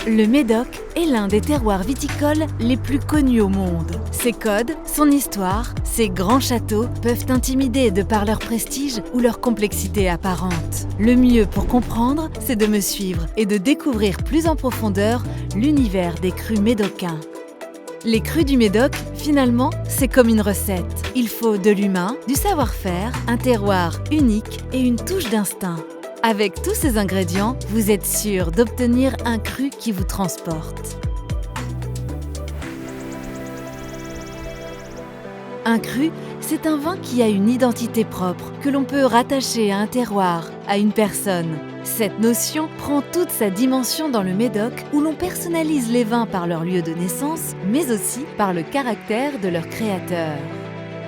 Le Médoc est l'un des terroirs viticoles les plus connus au monde. Ses codes, son histoire, ses grands châteaux peuvent intimider de par leur prestige ou leur complexité apparente. Le mieux pour comprendre, c'est de me suivre et de découvrir plus en profondeur l'univers des crus médocains. Les crus du Médoc, finalement, c'est comme une recette. Il faut de l'humain, du savoir-faire, un terroir unique et une touche d'instinct. Avec tous ces ingrédients, vous êtes sûr d'obtenir un cru qui vous transporte. Un cru, c'est un vin qui a une identité propre, que l'on peut rattacher à un terroir, à une personne. Cette notion prend toute sa dimension dans le Médoc, où l'on personnalise les vins par leur lieu de naissance, mais aussi par le caractère de leur créateur.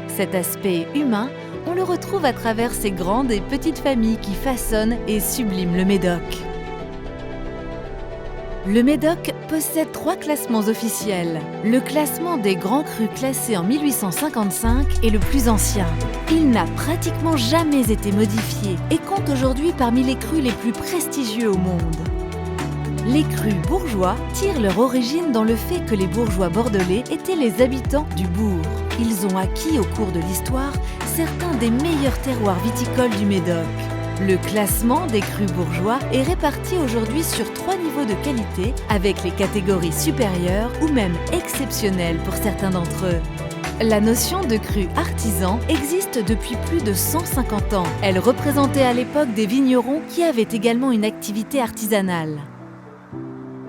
Cet aspect humain, on le retrouve à travers ces grandes et petites familles qui façonnent et subliment le Médoc. Le Médoc possède 3 classements officiels. Le classement des grands crus classé en 1855 est le plus ancien. Il n'a pratiquement jamais été modifié et compte aujourd'hui parmi les crus les plus prestigieux au monde. Les crus bourgeois tirent leur origine dans le fait que les bourgeois bordelais étaient les habitants du bourg. Ils ont acquis au cours de l'histoire certains des meilleurs terroirs viticoles du Médoc. Le classement des crus bourgeois est réparti aujourd'hui sur 3 niveaux de qualité avec les catégories supérieures ou même exceptionnelles pour certains d'entre eux. La notion de cru artisan existe depuis plus de 150 ans. Elle représentait à l'époque des vignerons qui avaient également une activité artisanale.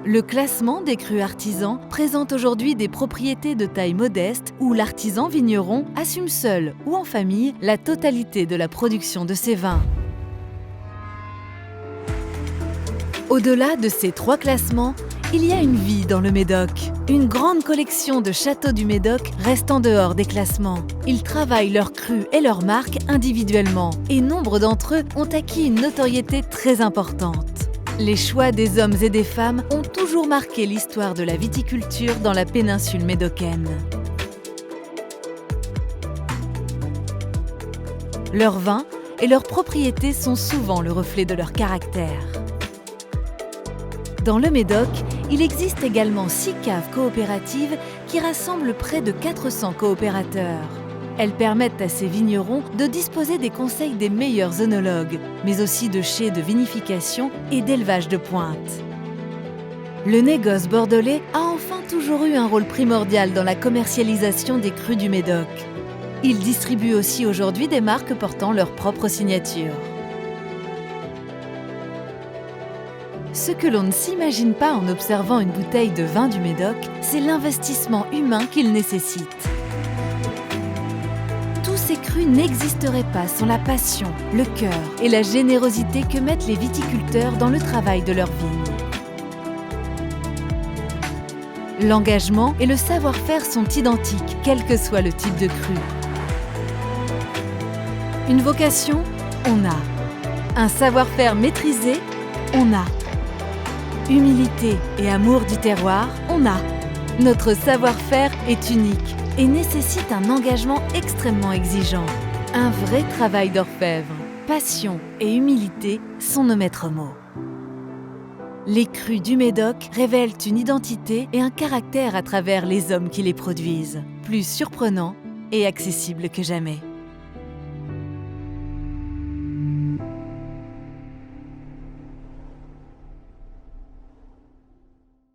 Le classement des crus artisans présente aujourd'hui des propriétés de taille modeste où l'artisan vigneron assume seul ou en famille la totalité de la production de ses vins. Au-delà de ces 3 classements, il y a une vie dans le Médoc. Une grande collection de châteaux du Médoc reste en dehors des classements. Ils travaillent leurs crus et leurs marques individuellement et nombre d'entre eux ont acquis une notoriété très importante. Les choix des hommes et des femmes ont toujours marqué l'histoire de la viticulture dans la péninsule médocaine. Leurs vins et leurs propriétés sont souvent le reflet de leur caractère. Dans le Médoc, il existe également 6 caves coopératives qui rassemblent près de 400 coopérateurs. Elles permettent à ces vignerons de disposer des conseils des meilleurs œnologues, mais aussi de chais de vinification et d'élevage de pointe. Le négoce bordelais a enfin toujours eu un rôle primordial dans la commercialisation des crus du Médoc. Il distribue aussi aujourd'hui des marques portant leur propre signature. Ce que l'on ne s'imagine pas en observant une bouteille de vin du Médoc, c'est l'investissement humain qu'il nécessite. Tous ces crus n'existeraient pas sans la passion, le cœur et la générosité que mettent les viticulteurs dans le travail de leurs vignes. L'engagement et le savoir-faire sont identiques, quel que soit le type de cru. Une vocation, on a. Un savoir-faire maîtrisé, on a. Humilité et amour du terroir, on a. Notre savoir-faire est unique et nécessite un engagement extrêmement exigeant. Un vrai travail d'orfèvre. Passion et humilité sont nos maîtres mots. Les crus du Médoc révèlent une identité et un caractère à travers les hommes qui les produisent, plus surprenants et accessibles que jamais.